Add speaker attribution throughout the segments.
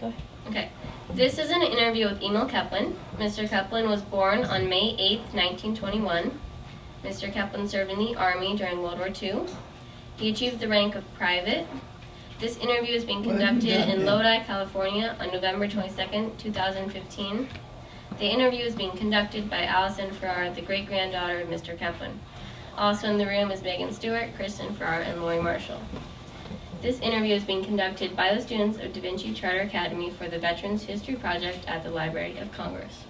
Speaker 1: Go ahead.
Speaker 2: Okay. This is an interview with Emil Koepplin. Mr. Koepplin was born on May 8th, 1921. Mr. Koepplin served in the Army during World War II. He achieved the rank of private. This interview is being conducted in Lodi, California on November 22nd, 2015. The interview is being conducted by Allison Farrar, the great-granddaughter of Mr. Koepplin. Also in the room is Megan Stewart, Kristen Farrar, and Lori Marshall. This interview is being conducted by the students of DaVinci Charter Academy for the Veterans History Project at the Library of Congress.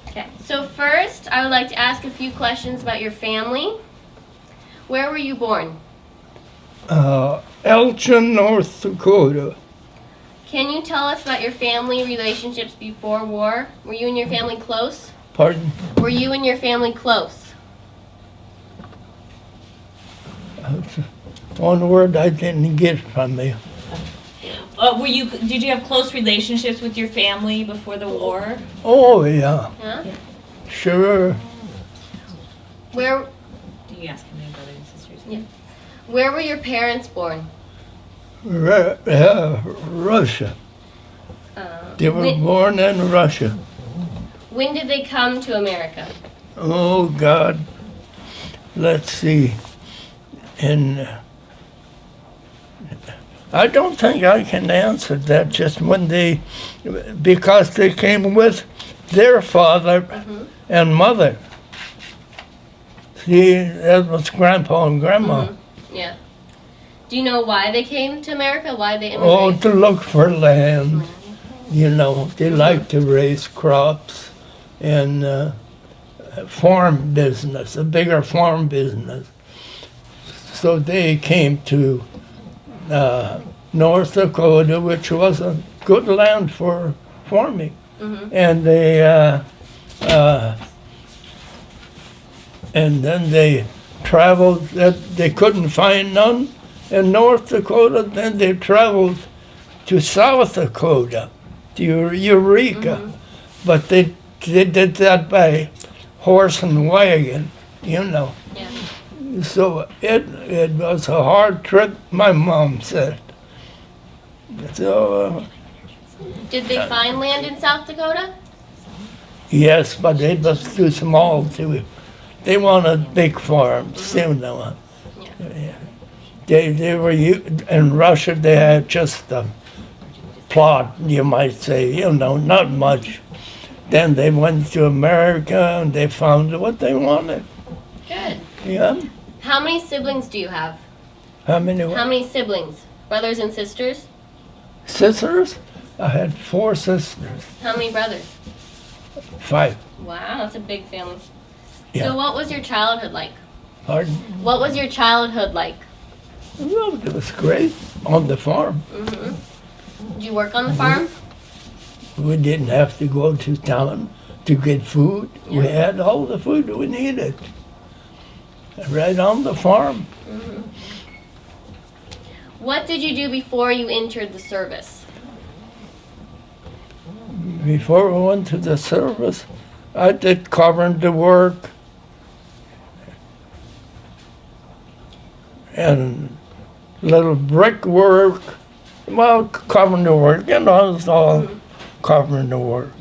Speaker 2: Okay, so first I would like to ask a few questions about your family. Where were you born?
Speaker 3: Elgin, North Dakota.
Speaker 2: Can you tell us about your family relationships before war? Were you and your family close?
Speaker 3: Pardon?
Speaker 2: Were you and your family close?
Speaker 3: One word I didn't get from you.
Speaker 1: Did you have close relationships with your family before the war?
Speaker 3: Oh, yeah.
Speaker 2: Huh?
Speaker 3: Sure.
Speaker 2: Where?
Speaker 1: Do you ask how many brothers and sisters?
Speaker 2: Yeah. Where were your parents born?
Speaker 3: Russia. They were born in Russia.
Speaker 2: When did they come to America?
Speaker 3: Oh, God. Let's see. I don't think I can answer that just when because they came with their father and mother. See, that was Grandpa and Grandma.
Speaker 2: Yeah. Do you know why they came to America? Why they
Speaker 3: Oh,
Speaker 2: immigrated?
Speaker 3: to look for land. You know, they like to raise crops and farm business, a bigger farm business. So they came to North Dakota, which was a good land for farming. And then they traveled, they couldn't find none in North Dakota, then they traveled to South Dakota, to Eureka. But they did that by horse and wagon, you know.
Speaker 2: Yeah.
Speaker 3: So it was a hard trip, my mom said. So,
Speaker 2: Did they find land in South Dakota?
Speaker 3: yes, but it was too small to. They wanted big farms, you know.
Speaker 2: Yeah.
Speaker 3: They were in Russia. They had just a plot, you might say, you know, not much. Then they went to America and they found what they wanted.
Speaker 2: Good.
Speaker 3: Yeah.
Speaker 2: How many siblings do you have?
Speaker 3: How many
Speaker 2: How many siblings? Brothers and sisters?
Speaker 3: sisters? I had 4 sisters.
Speaker 2: How many brothers?
Speaker 3: 5.
Speaker 2: Wow, that's a big family.
Speaker 3: Yeah.
Speaker 2: So what was your childhood like?
Speaker 3: Pardon?
Speaker 2: What was your childhood like?
Speaker 3: Well, it was great on the farm.
Speaker 2: Did you work on the farm?
Speaker 3: We didn't have to go to town to get food. We
Speaker 2: Yeah.
Speaker 3: had all the food we needed. Right on the farm.
Speaker 2: What did you do before you entered the service?
Speaker 3: Before we went to the service, I did carpenter work and little brick work. Well, carpenter work, you know, it's all carpenter work.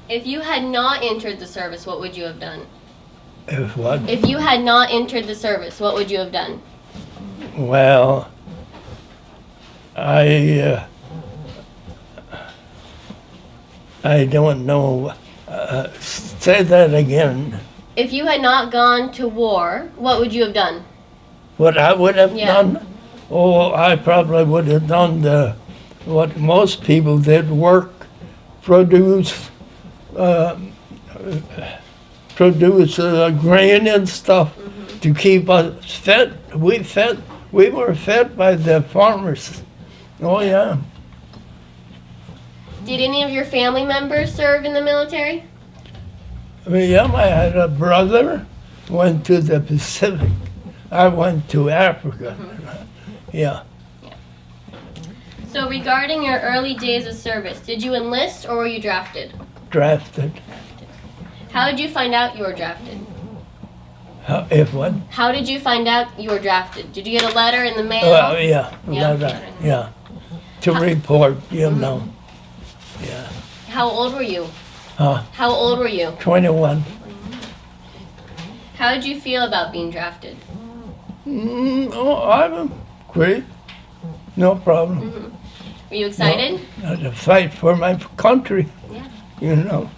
Speaker 2: If you had not entered the service, what would you have done?
Speaker 3: If what?
Speaker 2: If you had not entered the service, what would you have done?
Speaker 3: Well, I don't know. Say that again.
Speaker 2: If you had not gone to war, what would you have done?
Speaker 3: What I would have
Speaker 2: Yeah.
Speaker 3: done? Oh, I probably would have done what most people did: work, produce grain and stuff to keep us fed. We were fed by the farmers. Oh yeah.
Speaker 2: Did any of your family members serve in the military?
Speaker 3: Yeah, I had a brother went to the Pacific. I went to Africa. Yeah.
Speaker 2: So regarding your early days of service, did you enlist or were you drafted?
Speaker 3: Drafted.
Speaker 2: How did you find out you were drafted?
Speaker 3: If what?
Speaker 2: How did you find out you were drafted? Did you get a letter in the mail?
Speaker 3: Well, yeah.
Speaker 2: Yeah.
Speaker 3: Yeah. to report, you know. Yeah.
Speaker 2: How old were you?
Speaker 3: Huh?
Speaker 2: How old were you?
Speaker 3: 21.
Speaker 2: How did you feel about being drafted?
Speaker 3: Oh, I'm great. No problem.
Speaker 2: Were you excited?
Speaker 3: I had to fight for my country,
Speaker 2: Yeah.
Speaker 3: you know.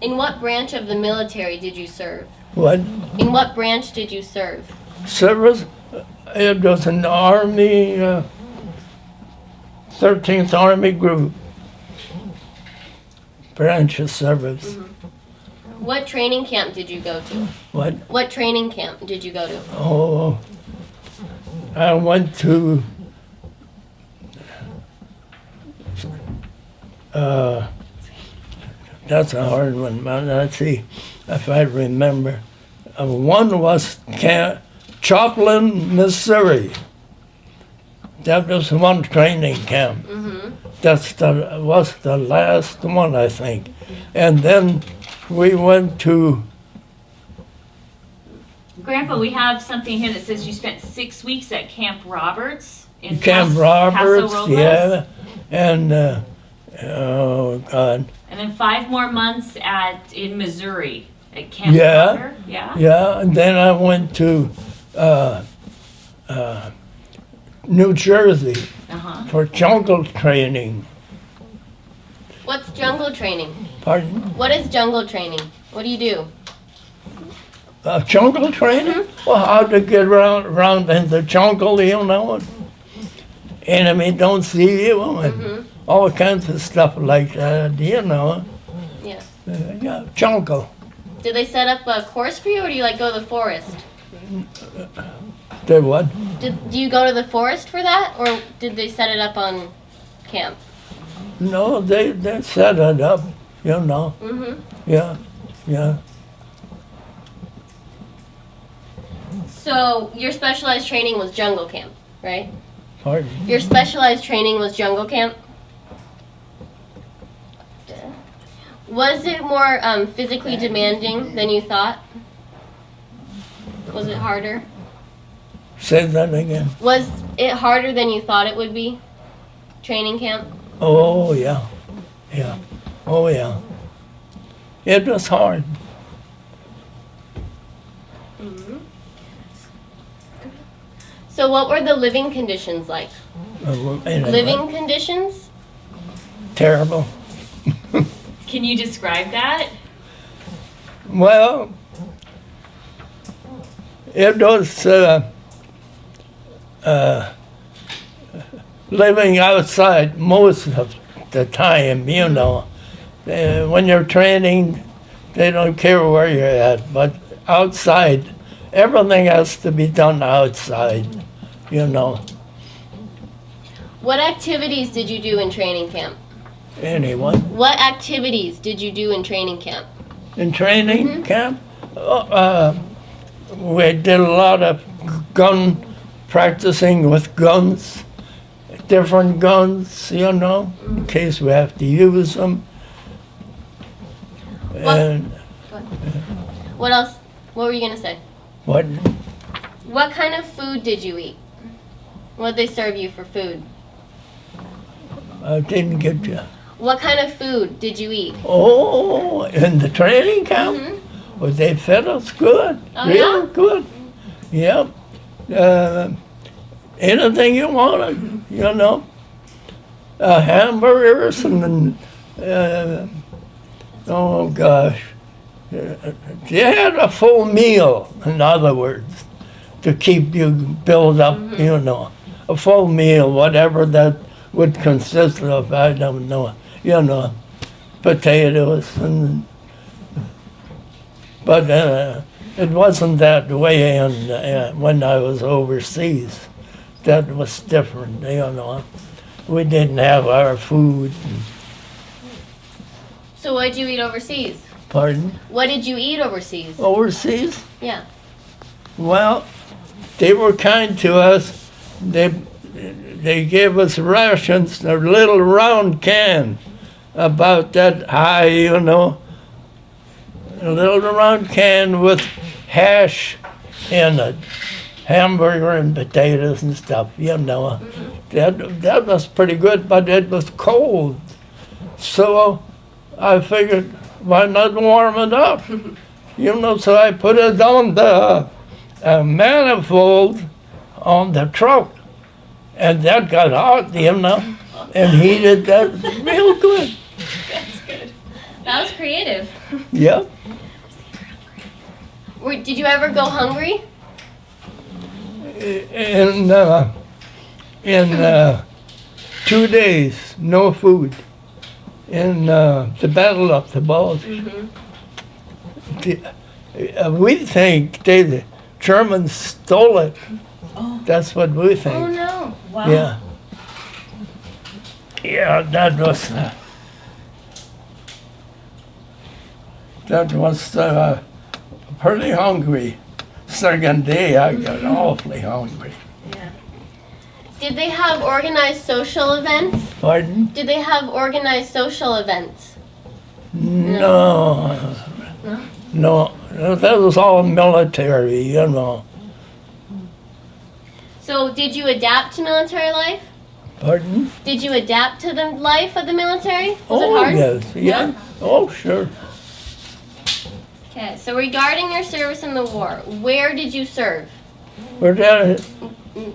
Speaker 2: In what branch of the military did you serve?
Speaker 3: What
Speaker 2: In what branch did you serve?
Speaker 3: service? It was an Army, 13th Army Group. Branch of service.
Speaker 2: What training camp did you go to?
Speaker 3: What?
Speaker 2: What training camp did you go to?
Speaker 3: Oh, I went to that's a hard one, man. Let's see if I remember. One was Koepplin, Missouri. That was one training camp. Was the last one, I think. And then we went to
Speaker 1: Grandpa, we have something here that says you spent 6 weeks at Camp Roberts in
Speaker 3: Camp
Speaker 1: Paso
Speaker 3: Roberts,
Speaker 1: Robles,
Speaker 3: yeah, and oh God,
Speaker 1: and then 5 more months in Missouri at Camp
Speaker 3: Yeah.
Speaker 1: Roberts. Yeah.
Speaker 3: yeah, and then I went to New Jersey
Speaker 1: Uh-huh.
Speaker 3: for jungle training.
Speaker 2: What's jungle training?
Speaker 3: Pardon?
Speaker 2: What is jungle training? What do you do?
Speaker 3: Jungle training? Well, how to get around in the jungle, you know, enemy don't see you, and all kinds of stuff like that, you know.
Speaker 2: Yeah.
Speaker 3: Yeah, jungle.
Speaker 2: Did they set up a course for you, or do you like go to the forest?
Speaker 3: Did what?
Speaker 2: Do you go to the forest for that, or did they set it up on camp?
Speaker 3: No, they set it up, you know. Yeah, yeah.
Speaker 2: So your specialized training was jungle camp, right?
Speaker 3: Pardon?
Speaker 2: Your specialized training was jungle camp. Was it more physically demanding than you thought? Was it harder?
Speaker 3: Say that again.
Speaker 2: Was it harder than you thought it would be? Training camp?
Speaker 3: Oh, yeah. Yeah. Oh, yeah. It was hard.
Speaker 2: So what were the living conditions like?
Speaker 3: Anyway,
Speaker 2: Living conditions?
Speaker 3: Terrible.
Speaker 1: Can you describe that?
Speaker 3: Well, it was living outside most of the time, you know. When you're training, they don't care where you're at, but outside, everything has to be done outside, you know.
Speaker 2: What activities did you do in training camp?
Speaker 3: Anyway,
Speaker 2: What activities did you do in training camp?
Speaker 3: in training camp, we did a lot of gun practicing with guns, different guns, you know, in case we have to use them.
Speaker 2: What-
Speaker 3: And
Speaker 2: What else? What were you gonna say?
Speaker 3: what?
Speaker 2: What kind of food did you eat? What did they serve you for food?
Speaker 3: I didn't get you.
Speaker 2: What kind of food did you eat?
Speaker 3: Oh, in the training camp? Well, they fed us good,
Speaker 2: Oh,
Speaker 3: real
Speaker 2: yeah?
Speaker 3: good. Yep. Anything you wanted, you know. Hamburgers and, oh gosh. They had a full meal, in other words, to keep you build up, you know. A full meal, whatever that would consist of, I don't know. You know, potatoes and, but it wasn't that way when I was overseas. That was different, you know. We didn't have our food.
Speaker 2: So what did you eat overseas?
Speaker 3: Pardon?
Speaker 2: What did you eat overseas?
Speaker 3: Overseas?
Speaker 2: Yeah.
Speaker 3: Well, they were kind to us. They gave us rations, a little round can, about that high, you know. A little round can with hash in it. hamburger and potatoes and stuff, you know. That was pretty good, but it was cold. So I figured, why not warm it up? You know, so I put it on the manifold on the truck, and that got hot, you know, and heated that real good.
Speaker 1: That's good.
Speaker 2: That was creative.
Speaker 3: Yeah.
Speaker 2: Did you ever go hungry?
Speaker 3: In 2 days, no food. In the Battle of the Bulge. We think the Germans stole it.
Speaker 1: Oh.
Speaker 3: That's what we think.
Speaker 2: Oh no.
Speaker 1: Wow.
Speaker 3: Yeah. Yeah, that was pretty hungry. Second day, I got awfully hungry.
Speaker 2: Yeah. Did they have organized social events?
Speaker 3: Pardon?
Speaker 2: Did they have organized social events?
Speaker 3: No. No, that was all military, you know.
Speaker 2: So did you adapt to military life?
Speaker 3: Pardon?
Speaker 2: Did you adapt to the life of the military? Was it
Speaker 3: Oh,
Speaker 2: hard?
Speaker 3: yes, yeah. Oh, sure.
Speaker 2: Okay, so regarding your service in the war, where did you serve?
Speaker 3: Where did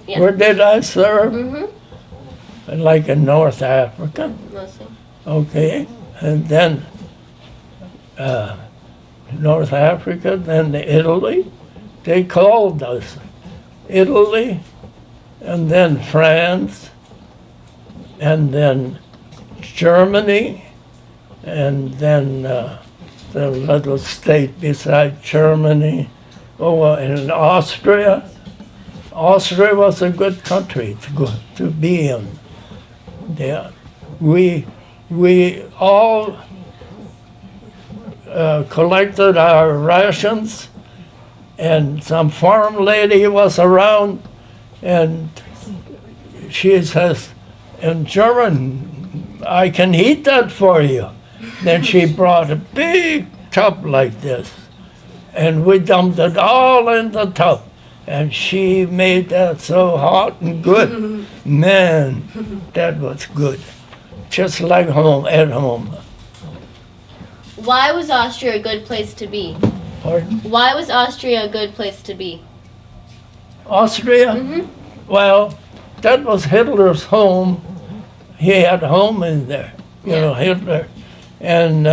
Speaker 2: Yeah.
Speaker 3: where did I serve?
Speaker 2: Mm-hmm.
Speaker 3: Like in North Africa,
Speaker 2: Mostly.
Speaker 3: okay. And then North Africa, then Italy. They called us Italy, and then France, and then Germany, and then the little state beside Germany. Oh, and Austria. Austria was a good country to be in. Yeah, we all collected our rations, and some farm lady was around, and she says in German, "I can heat that for you." Then she brought a big tub like this, and we dumped it all in the tub. And she made that so hot and good. Man, that was good. Just like home, at home.
Speaker 2: Why was Austria a good place to be?
Speaker 3: Pardon?
Speaker 2: Why was Austria a good place to be?
Speaker 3: Austria? Well, that was Hitler's home. He had a home in there, you know, Hitler. And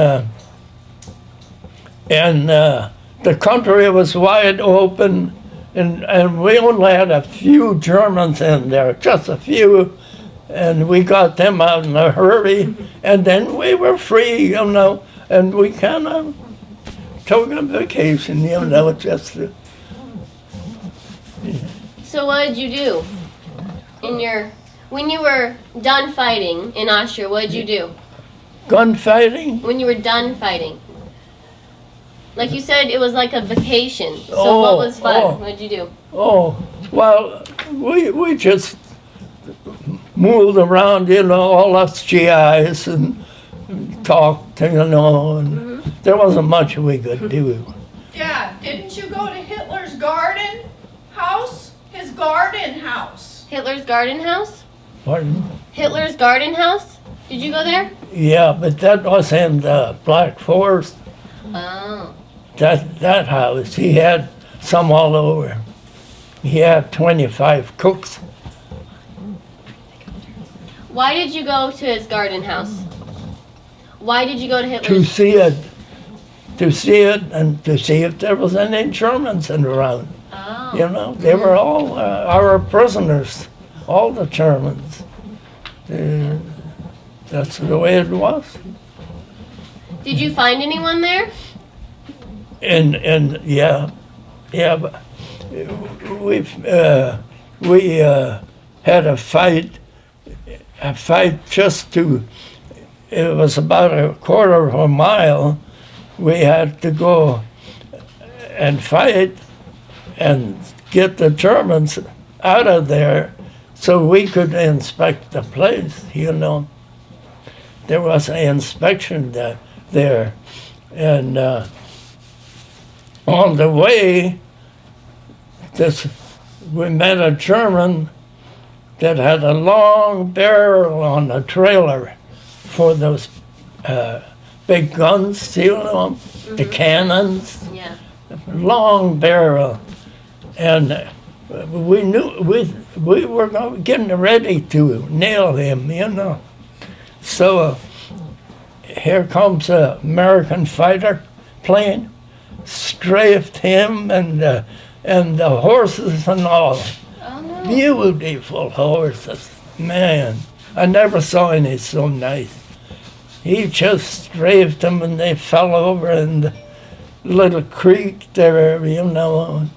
Speaker 3: the country was wide open. And we only had a few Germans in there, just a few, and we got them out in a hurry, and then we were free, you know, and we kind of took a vacation, you know, just
Speaker 2: So what did you do when you were done fighting in Austria? What did you do
Speaker 3: gunfighting.
Speaker 2: when you were done fighting? Like you said, it was like a vacation. So
Speaker 3: Oh,
Speaker 2: what was fun?
Speaker 3: oh.
Speaker 2: What did you do?
Speaker 3: Oh, well, we just moved around, you know, all us GIs and talked, you know, and there wasn't much we could do.
Speaker 4: Dad, didn't you go to Hitler's garden house? His garden house.
Speaker 2: Hitler's garden house?
Speaker 3: Pardon?
Speaker 2: Hitler's garden house? Did you go there?
Speaker 3: Yeah, but that was in the Black Forest.
Speaker 2: Oh.
Speaker 3: That house, he had some all over. He had 25 cooks.
Speaker 2: Why did you go to his garden house? Why did you go to
Speaker 3: To
Speaker 2: Hitler's?
Speaker 3: see it, and to see if there was any Germans in around.
Speaker 2: Oh.
Speaker 3: You know, they were all our prisoners, all the Germans. That's the way it was.
Speaker 2: Did you find anyone there?
Speaker 3: And yeah, but we had a fight just to. It was about a quarter of a mile. We had to go and fight and get the Germans out of there so we could inspect the place, you know. There was an inspection there. And on the way, this we met a German that had a long barrel on the trailer for those big guns, you know, the cannons,
Speaker 2: Yeah.
Speaker 3: long barrel. And we knew we were getting ready to nail him, you know. So here comes an American fighter plane, strafed him and the horses and all.
Speaker 2: Oh no.
Speaker 3: Beautiful horses, man. I never saw any so nice. He just strafed them and they fell over in the little creek there, you know.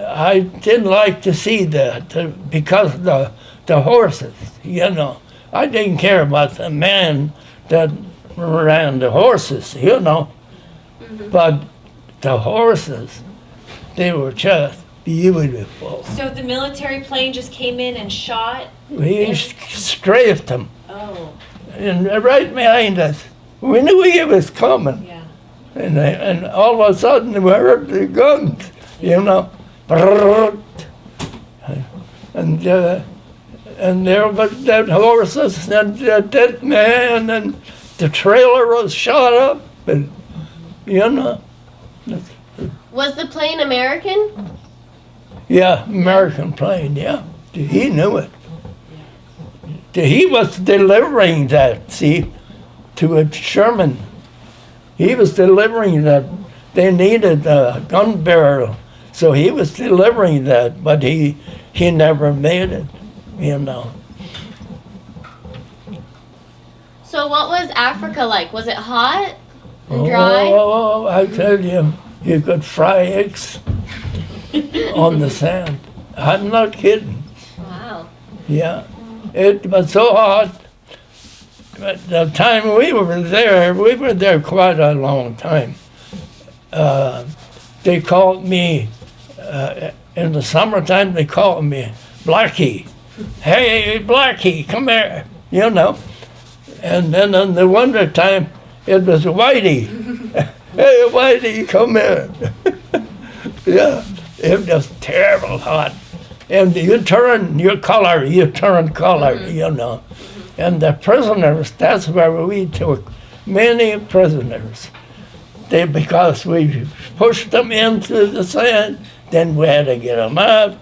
Speaker 3: I didn't like to see that because of the horses, you know. I didn't care about the man that ran the horses, you know. But the horses, they were just beautiful.
Speaker 5: So the military plane just came in and shot?
Speaker 3: He strafed them,
Speaker 5: Oh,
Speaker 3: and right behind us. We knew he was coming,
Speaker 5: yeah.
Speaker 3: and all of a sudden we heard the guns, you know. And there was dead horses and a dead man, and the trailer was shot up, and you know.
Speaker 2: Was the plane American?
Speaker 3: Yeah, American plane, yeah. He knew it. He was delivering that, see, to a Sherman. He was delivering that. They needed a gun barrel, so he was delivering that, but he never made it, you know.
Speaker 2: So what was Africa like? Was it hot and dry?
Speaker 3: Oh, I tell you, you could fry eggs on the sand. I'm not kidding.
Speaker 2: Wow.
Speaker 3: Yeah, it was so hot. But the time we were there quite a long time. They called me, in the summertime, they called me Blackie. Hey, Blackie, come here, you know. And then in the wintertime, it was Whitey. Hey, Whitey, come here. Yeah, it was terrible hot. And you turn color, you know. And the prisoners, that's where we took many prisoners. Because we pushed them into the sand, then we had to get them out.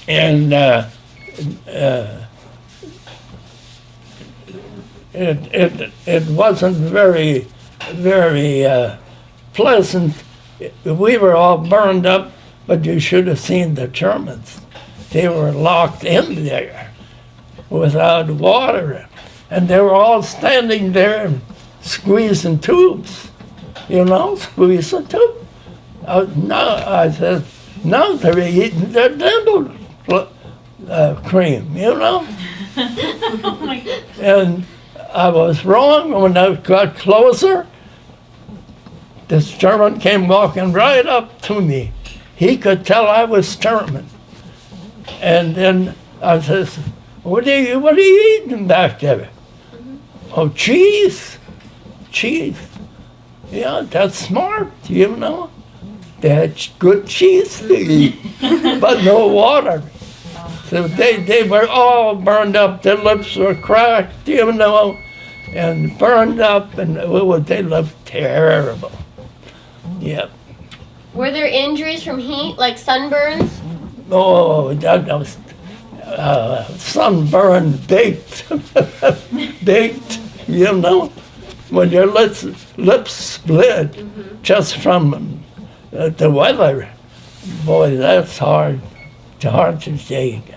Speaker 3: And it wasn't very pleasant. We were all burned up, but you should have seen the Germans. They were locked in there without water, and they were all standing there squeezing tubes, you know, squeezing tubes. I said, now they're eating their dental cream, you know.
Speaker 1: Oh my God.
Speaker 3: And I was wrong. When I got closer, this German came walking right up to me. He could tell I was German. And then I says, what are you eating back there? Oh, cheese. Cheese. Yeah, that's smart, you know. They had good cheese to eat, but no water. So they were all burned up. Their lips were cracked, you know, and burned up, and they looked terrible. Yep.
Speaker 2: Were there injuries from heat, like sunburns?
Speaker 3: Oh, that was sunburned, baked, baked, you know, when your lips split just from the weather. Boy, that's hard to take.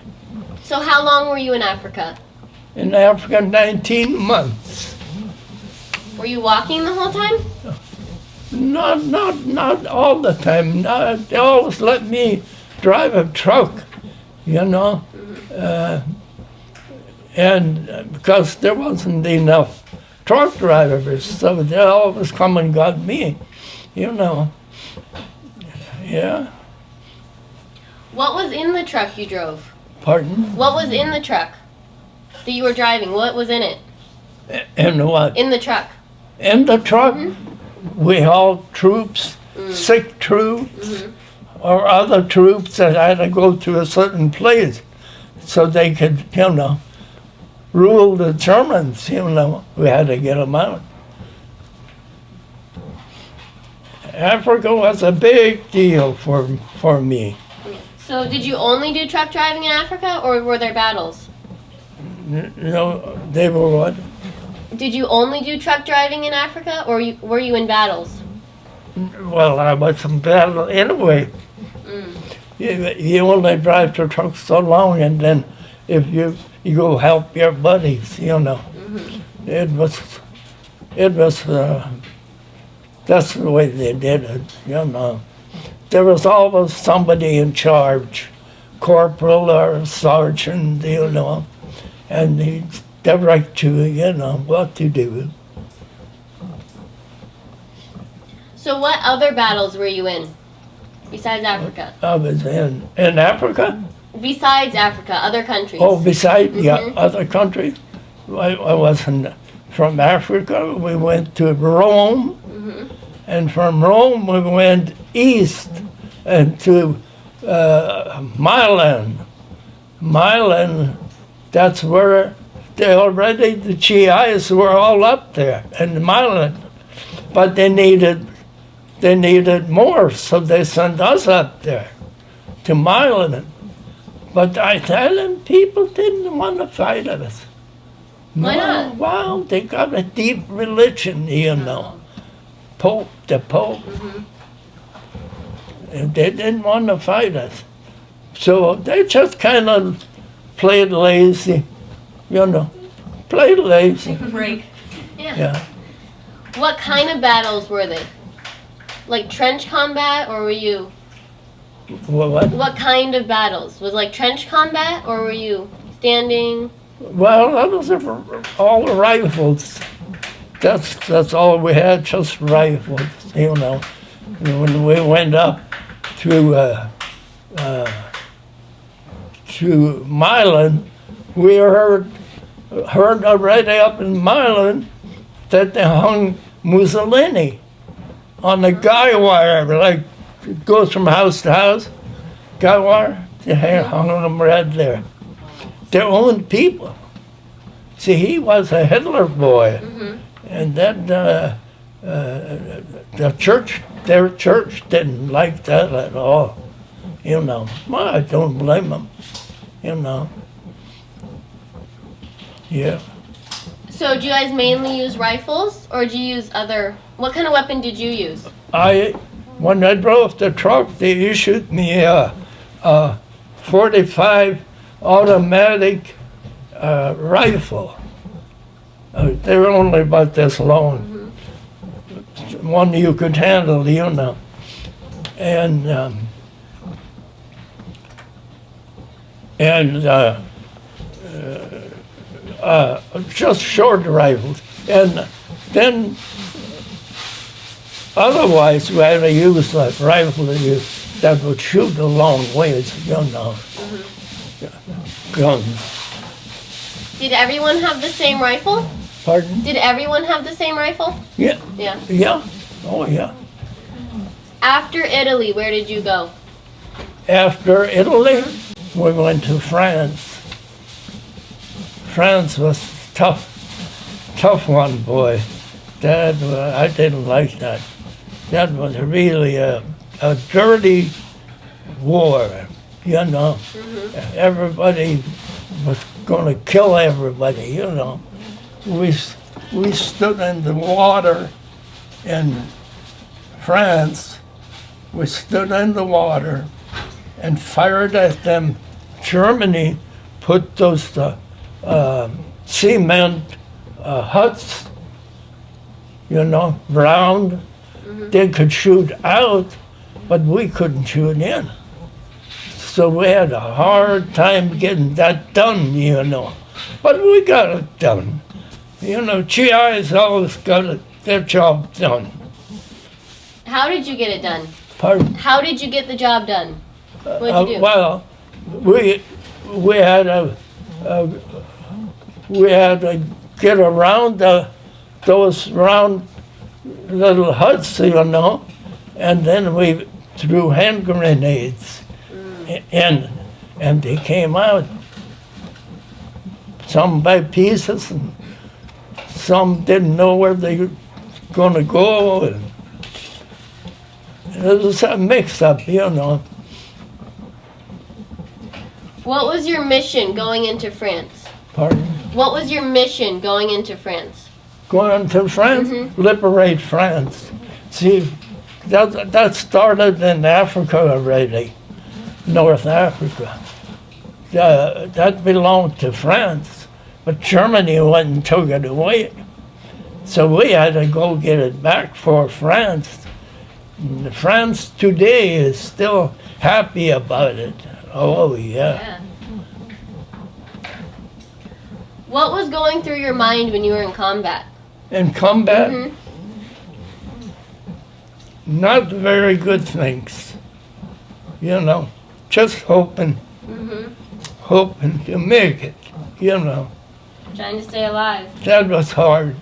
Speaker 2: So how long were you in Africa?
Speaker 3: In Africa, 19 months.
Speaker 2: Were you walking the whole time?
Speaker 3: Not all the time. They always let me drive a truck, you know, and because there wasn't enough truck drivers, so they always come and got me, you know. Yeah.
Speaker 2: What was in the truck you drove?
Speaker 3: Pardon?
Speaker 2: What was in the truck that you were driving? What was in it?
Speaker 3: In what?
Speaker 2: In the truck.
Speaker 3: In the truck, we hauled troops, sick troops, or other troops that had to go to a certain place so they could, rule the Germans, we had to get them out. Africa was a big deal for me.
Speaker 2: So did you only do truck driving in Africa, or were there battles?
Speaker 3: They were what?
Speaker 2: Did you only do truck driving in Africa, or were you in battles?
Speaker 3: Well, I was in battle anyway. You only drive the truck so long, and then if you go help your buddies, it was that's the way they did it, There was always somebody in charge, corporal or sergeant, and he'd direct you, what to do.
Speaker 2: So what other battles were you in, besides Africa?
Speaker 3: I was in Africa.
Speaker 2: Besides Africa, other countries?
Speaker 3: Oh, besides, other countries. I was from Africa. We went to Rome, and from Rome we went east and to Milan. Milan, that's where the GIs were all up there in Milan, but they needed more, so they sent us up there to Milan. But I tell them, people didn't want to fight us.
Speaker 2: Why not?
Speaker 3: Well, they got a deep religion, Pope, the Pope. And they didn't want to fight us. So they just kind of played lazy, played lazy.
Speaker 5: Break.
Speaker 3: Yeah.
Speaker 2: What kind of battles were they? Like trench combat, or were you...
Speaker 3: What?
Speaker 2: What kind of battles? Was it like trench combat, or were you standing?
Speaker 3: Well, that was all the rifles. That's all we had, just rifles, When we went up to Milan, we heard already up in Milan that they hung Mussolini on the guy wire, like it goes from house to house. Guy wire, they hung them right there. Their own people. See, he was a Hitler boy, and then their church didn't like that at all. Well, I don't blame them. Yeah.
Speaker 2: So do you guys mainly use rifles, or do you use other... What kind of weapon did you use?
Speaker 3: When I drove the truck, they issued me a 45 automatic rifle. They were only about this long. One you could handle, And just short rifles. And then otherwise we had to use that rifle that would shoot a long ways, guns.
Speaker 2: Did everyone have the same rifle?
Speaker 3: Pardon?
Speaker 2: Did everyone have the same rifle?
Speaker 3: Yeah.
Speaker 2: Yeah.
Speaker 3: Yeah. Oh, yeah.
Speaker 2: After Italy, where did you go?
Speaker 3: After Italy, we went to France. France was tough one, boy. I didn't like that. That was really a dirty war, Everybody was going to kill everybody, We stood in the water in France. We stood in the water and fired at them. Germany put those cement huts, round. They could shoot out, but we couldn't shoot in. So we had a hard time getting that done, But we got it done. GIs always got their job done.
Speaker 2: How did you get it done?
Speaker 3: Pardon?
Speaker 2: How did you get the job done? What did you do?
Speaker 3: Well, we had to get around those round little huts, and then we threw hand grenades, and they came out, some by pieces, and some didn't know where they were going to go. And it was a mix-up, you know.
Speaker 2: What was your mission going into France?
Speaker 3: Pardon?
Speaker 2: What was your mission going into France?
Speaker 3: Going to France, liberate France. See, that started in Africa already, North Africa. That belonged to France, but Germany went and took it away. So we had to go get it back for France. And France today is still happy about it. Oh, yeah.
Speaker 2: What was going through your mind when you were in combat?
Speaker 3: In combat,
Speaker 2: Mhm.
Speaker 3: not very good things. You know, just hoping to make it, you know.
Speaker 2: Trying to stay alive.
Speaker 3: That was hard.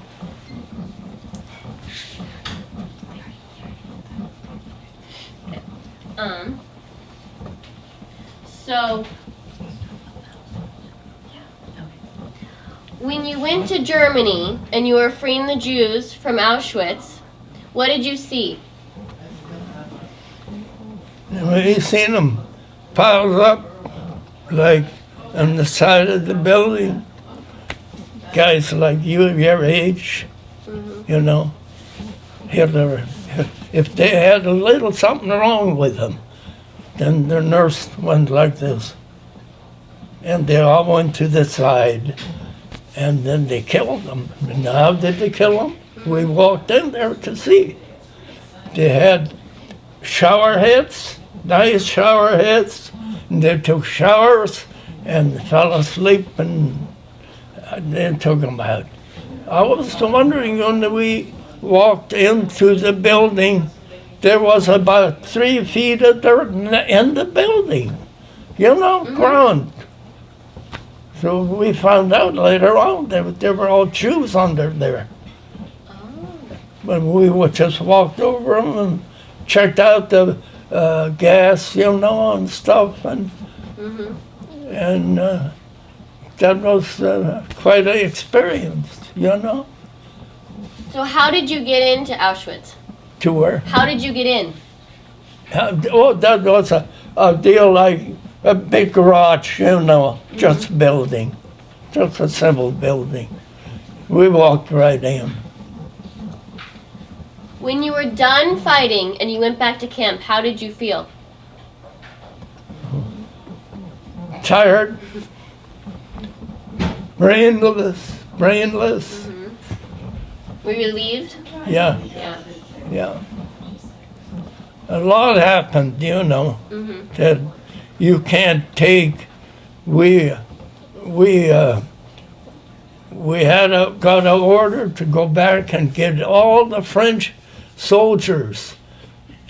Speaker 2: So, when you went to Germany and you were freeing the Jews from Auschwitz, what did you see?
Speaker 3: We seen them piled up, like on the side of the building. Guys like you, your age, you know. Hitler, if they had a little something wrong with them, then their nurse went like this. And they all went to the side. And then they killed them. And how did they kill them? We walked in there to see. They had shower heads, nice shower heads, and they took showers and fell asleep and then took them out. I was wondering when we walked into the building, there was about 3 feet of dirt in the building, you know, ground. So we found out later on that there were all Jews under there. But we would just walked over them and checked out the gas, you know, and stuff, and that was quite an experience, you know.
Speaker 2: So how did you get into Auschwitz?
Speaker 3: To where?
Speaker 2: How did you get in?
Speaker 3: Oh, that was a deal like a big garage, you know, just building, just a simple building. We walked right in.
Speaker 2: When you were done fighting and you went back to camp, how did you feel?
Speaker 3: Tired, brainless.
Speaker 2: Were you relieved?
Speaker 3: Yeah,
Speaker 2: Yeah.
Speaker 3: yeah. A lot happened, you know, that you can't take. We got an order to go back and get all the French soldiers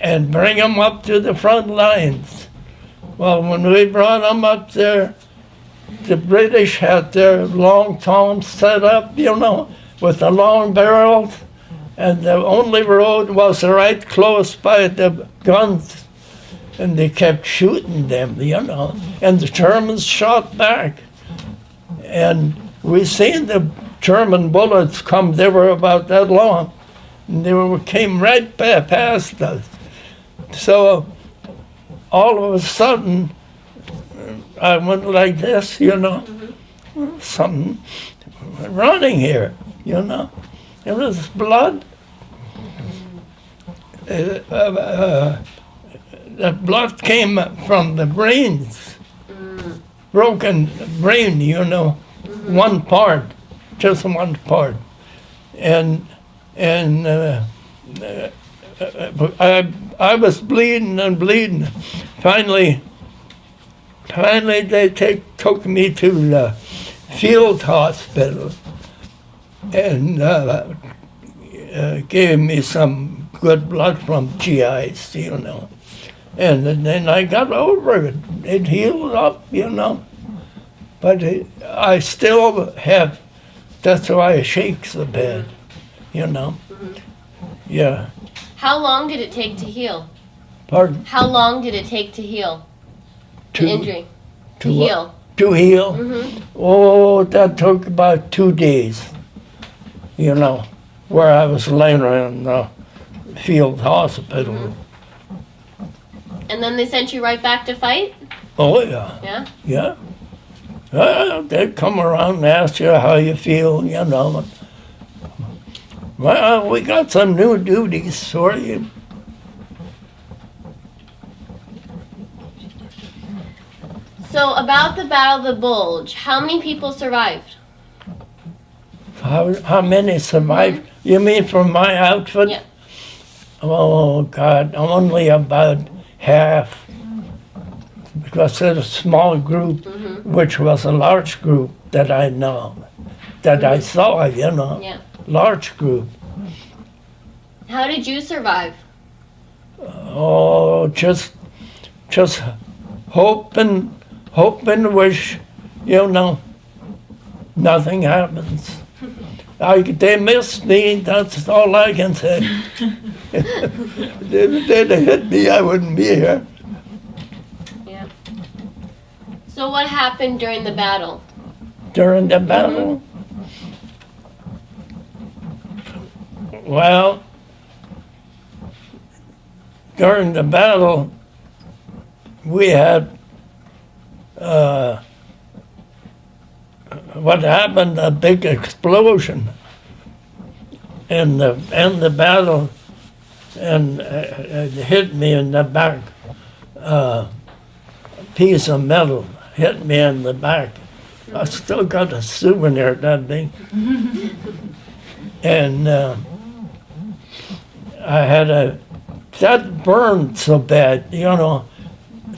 Speaker 3: and bring them up to the front lines. Well, when we brought them up there, the British had their long toms set up, you know, with the long barrels, and the only road was right close by the guns, and they kept shooting them, you know, and the Germans shot back. And we seen the German bullets come, they were about that long, and they came right past us. So all of a sudden, I went like this, you know, something running here, you know. It was blood. The blood came from the brains, broken brain, you know, one part, just one part. And I was bleeding and bleeding. Finally they took me to the field hospital and gave me some good blood from GIs, you know. And then I got over it. It healed up, you know. But I still have, that's why it shakes a bit, you know. Yeah.
Speaker 2: How long did it take to heal?
Speaker 3: Pardon?
Speaker 2: How long did it take to heal the injury? To
Speaker 3: what?
Speaker 2: heal.
Speaker 3: To heal?
Speaker 2: Mm-hmm.
Speaker 3: Oh, that took about 2 days, you know, where I was laying around the field hospital.
Speaker 2: Mm-hmm. And then they sent you right back to fight?
Speaker 3: Oh, yeah,
Speaker 2: Yeah?
Speaker 3: yeah. They come around and ask you how you feel, you know. Well, we got some new duties for you.
Speaker 2: So about the Battle of the Bulge, how many people survived?
Speaker 3: How many survived? You mean from my outfit?
Speaker 2: Yeah.
Speaker 3: Oh, God, only about half. Because it's a small group, which was a large group that I know, that I saw, you know.
Speaker 2: Yeah.
Speaker 3: Large group.
Speaker 2: How did you survive?
Speaker 3: Oh, just hoping, wish, you know, nothing happens. They missed me, that's all I can say. If they'd have hit me, I wouldn't be here.
Speaker 2: Yeah. So what happened during the battle?
Speaker 3: During the battle? Well, during the battle, we had what happened, a big explosion in the battle, and it hit me in the back. A piece of metal hit me in the back. I still got a souvenir that big. And I had that burned so bad, you know,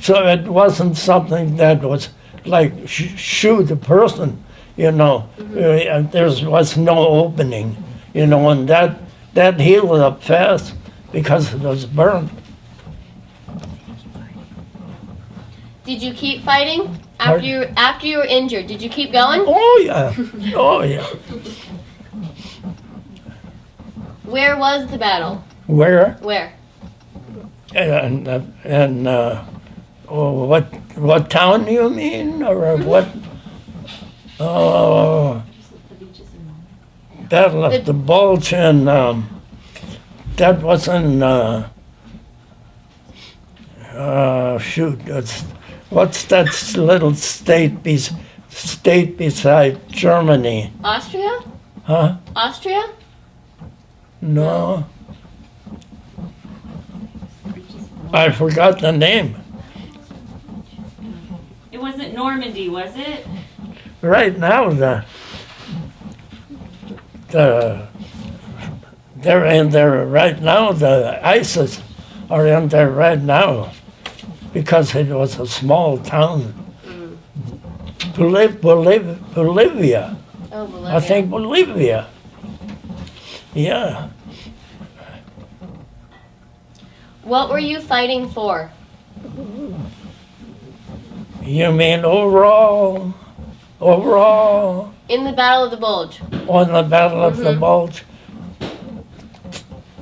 Speaker 3: so it wasn't something that was like shoot the person, you know. There was no opening, you know, and that healed up fast because it was burned.
Speaker 2: Did you keep fighting
Speaker 3: Pardon?
Speaker 2: after you were injured? Did you keep going?
Speaker 3: Oh yeah, oh yeah.
Speaker 2: Where was the battle?
Speaker 3: Where?
Speaker 2: Where?
Speaker 3: And what town you mean, or what? Oh, Battle of the Bulge, and that was in shoot. What's that little state beside Germany?
Speaker 2: Austria?
Speaker 3: Huh?
Speaker 2: Austria?
Speaker 3: No. I forgot the name.
Speaker 1: It wasn't Normandy, was it?
Speaker 3: Right now, they're in there right now. The ISIS are in there right now because it was a small town. Bolivia.
Speaker 2: Oh, Bolivia.
Speaker 3: I think Bolivia. Yeah.
Speaker 2: What were you fighting for?
Speaker 3: You mean overall? Overall,
Speaker 2: In the Battle of the Bulge.
Speaker 3: on the Battle of the Bulge,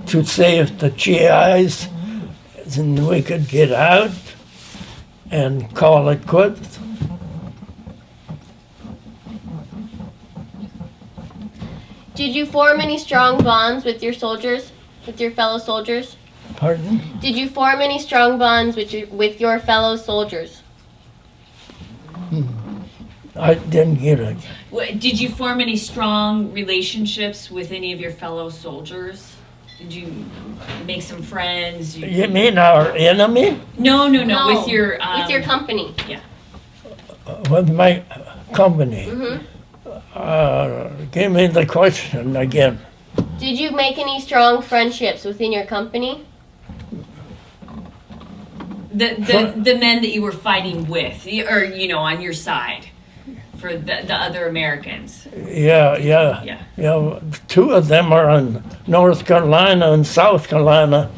Speaker 3: to save the GIs, and we could get out and call it quits.
Speaker 2: Did you form any strong bonds with your soldiers, with your fellow soldiers?
Speaker 3: Pardon?
Speaker 2: Did you form any strong bonds with your fellow soldiers?
Speaker 3: I didn't get it.
Speaker 1: Did you form any strong relationships with any of your fellow soldiers? Did you make some friends?
Speaker 3: You mean our enemy?
Speaker 1: No, with your
Speaker 2: with your company.
Speaker 1: Yeah.
Speaker 3: With my company?
Speaker 2: Mm-hmm.
Speaker 3: Give me the question again.
Speaker 2: Did you make any strong friendships within your company?
Speaker 1: The men that you were fighting with, or on your side, for the other Americans.
Speaker 3: Yeah. Two of them are in North Carolina and South Carolina,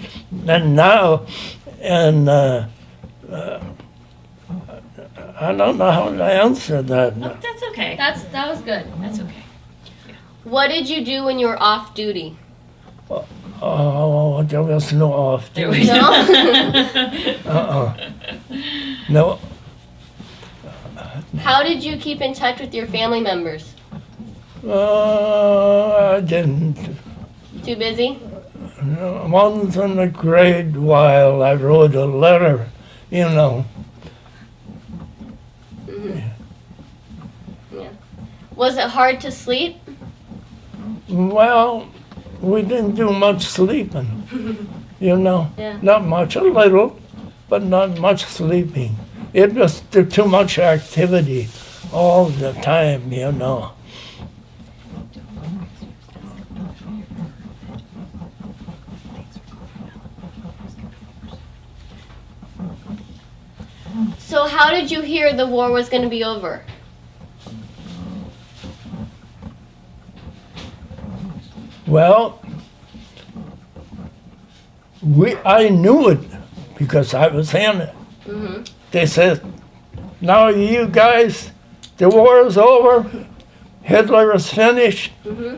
Speaker 3: and now, and I don't know how to answer that.
Speaker 1: Oh, that's okay.
Speaker 2: That was good.
Speaker 1: That's okay.
Speaker 2: What did you do when you were off duty?
Speaker 3: Oh, there was no off
Speaker 1: There
Speaker 3: duty.
Speaker 1: was-
Speaker 3: No.
Speaker 2: How did you keep in touch with your family members?
Speaker 3: I didn't.
Speaker 2: Too busy?
Speaker 3: Once in a great while, I wrote a letter, you know.
Speaker 2: Was it hard to sleep?
Speaker 3: Well, we didn't do much sleeping, you know.
Speaker 2: Yeah.
Speaker 3: Not much, a little, but not much sleeping. It was too much activity all the time, you know.
Speaker 2: So how did you hear the war was going to be over?
Speaker 3: Well, I knew it because I was in it.
Speaker 2: Mm-hmm.
Speaker 3: They said, now you guys, the war is over, Hitler is finished,
Speaker 2: Mm-hmm.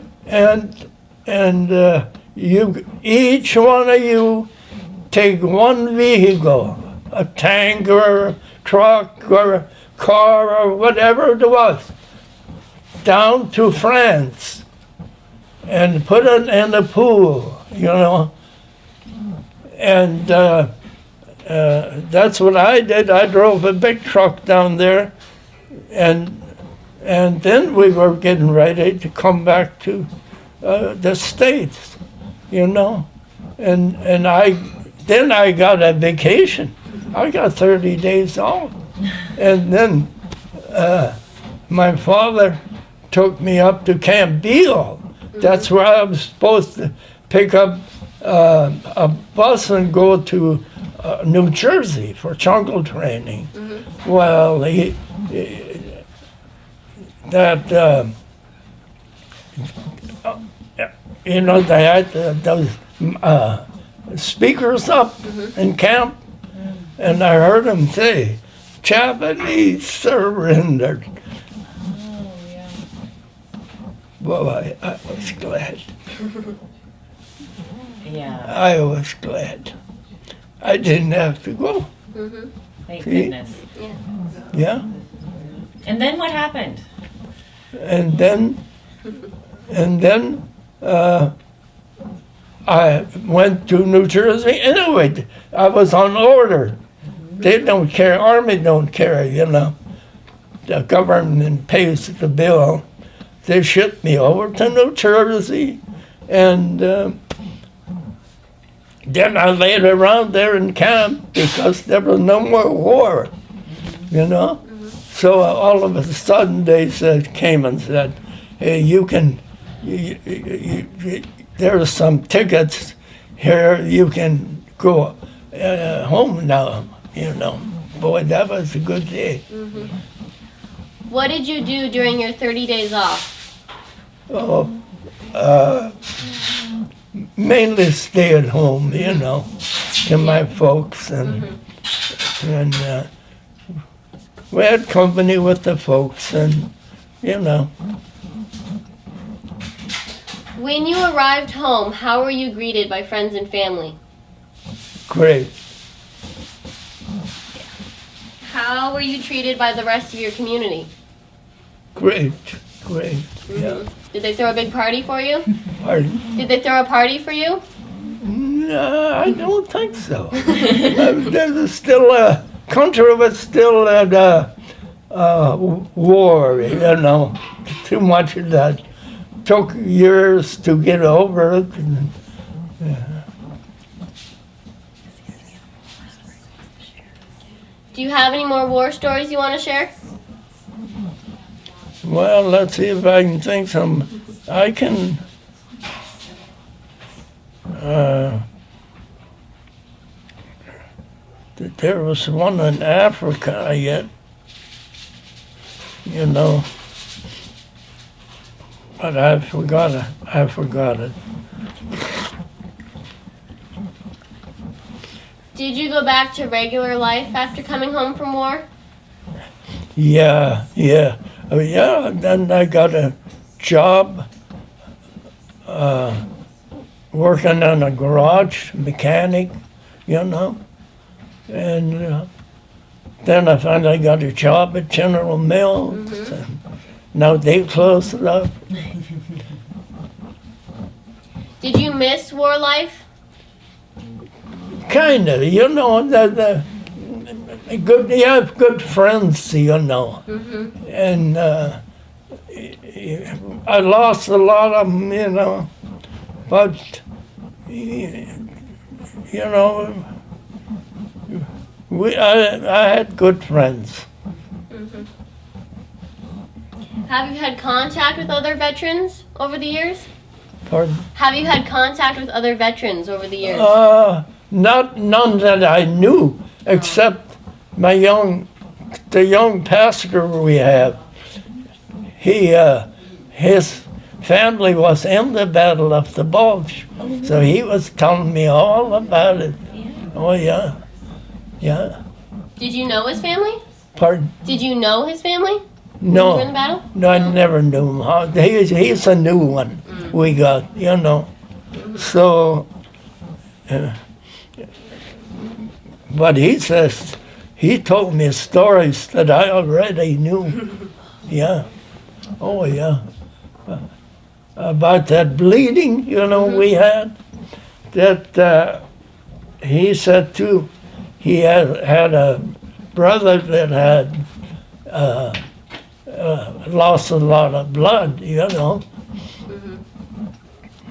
Speaker 3: and you, each one of you, take one vehicle, a tank or a truck or a car or whatever it was, down to France and put it in the pool, you know. And that's what I did. I drove a big truck down there, and then we were getting ready to come back to the States, you know. And then I got a vacation. I got 30 days off. And then my father took me up to Camp Beale. That's where I was supposed to pick up a bus and go to New Jersey for jungle training.
Speaker 2: Mm-hmm.
Speaker 3: Well, you know, they had those speakers up in camp, and I heard them say, "Japanese surrendered."
Speaker 1: Oh, yeah.
Speaker 3: Boy, I was glad.
Speaker 1: Yeah,
Speaker 3: I was glad. I didn't have to go.
Speaker 2: Mm-hmm.
Speaker 1: thank
Speaker 3: See?
Speaker 1: goodness.
Speaker 3: Yeah.
Speaker 1: And then what happened?
Speaker 3: And then I went to New Jersey. Anyway, I was on order. They don't care. Army don't care, you know. The government pays the bill. They shipped me over to New Jersey, and then I laid around there in camp because there was no more war, you know. So all of a sudden they came and said, "Hey, you can, there's some tickets here. You can go home now." You know, boy, that was a good day.
Speaker 2: Mm-hmm. What did you do during your 30 days off?
Speaker 3: Oh, mainly stay at home, you know, to my folks, and we had company with the folks, and you know.
Speaker 2: When you arrived home, how were you greeted by friends and family?
Speaker 3: Great.
Speaker 2: How were you treated by the rest of your community?
Speaker 3: Great, yeah.
Speaker 2: Did they throw a big party for you?
Speaker 3: Pardon?
Speaker 2: Did they throw a party for you?
Speaker 3: No, I don't think so. There's still country was still at war, you know. Too much of that. Took years to get over it.
Speaker 2: Do you have any more war stories you want to share?
Speaker 3: Well, let's see if I can think some. I can. There was one in Africa yet, you know, but I forgot it.
Speaker 2: Did you go back to regular life after coming home from war?
Speaker 3: Yeah. And then I got a job working in a garage, mechanic, you know. And then I finally got a job at General Mills. And now they closed it up.
Speaker 2: Did you miss war life?
Speaker 3: Kind of, you know, you have good friends, you know. And I lost a lot of them, you know. But, you know, I had good friends.
Speaker 2: Have you had contact with other veterans over the years?
Speaker 3: Pardon?
Speaker 2: Have you had contact with other veterans over the years?
Speaker 3: None that I knew, except the young pastor we have. His family was in the Battle of the Bulge, so he was telling me all about it. Oh yeah.
Speaker 2: Did you know his family?
Speaker 3: Pardon?
Speaker 2: Did you know his family? When you were in the
Speaker 3: No,
Speaker 2: battle?
Speaker 3: no, I never knew him. He's a new one we got, you know. So, but he says, he told me stories that I already knew. Yeah. Oh, yeah. About that bleeding, you know, we had. That he said, too, he had a brother that had lost a lot of blood, you know.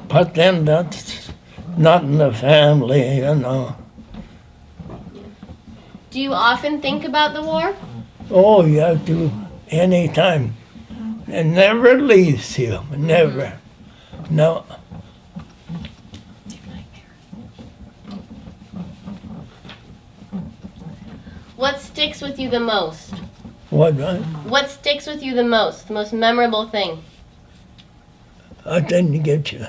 Speaker 3: But then that's not in the family, you know.
Speaker 2: Do you often think about the war?
Speaker 3: Oh, you have to anytime. It never leaves you, never. No.
Speaker 2: What sticks with you the most?
Speaker 3: What?
Speaker 2: What sticks with you the most memorable thing?
Speaker 3: I didn't get you.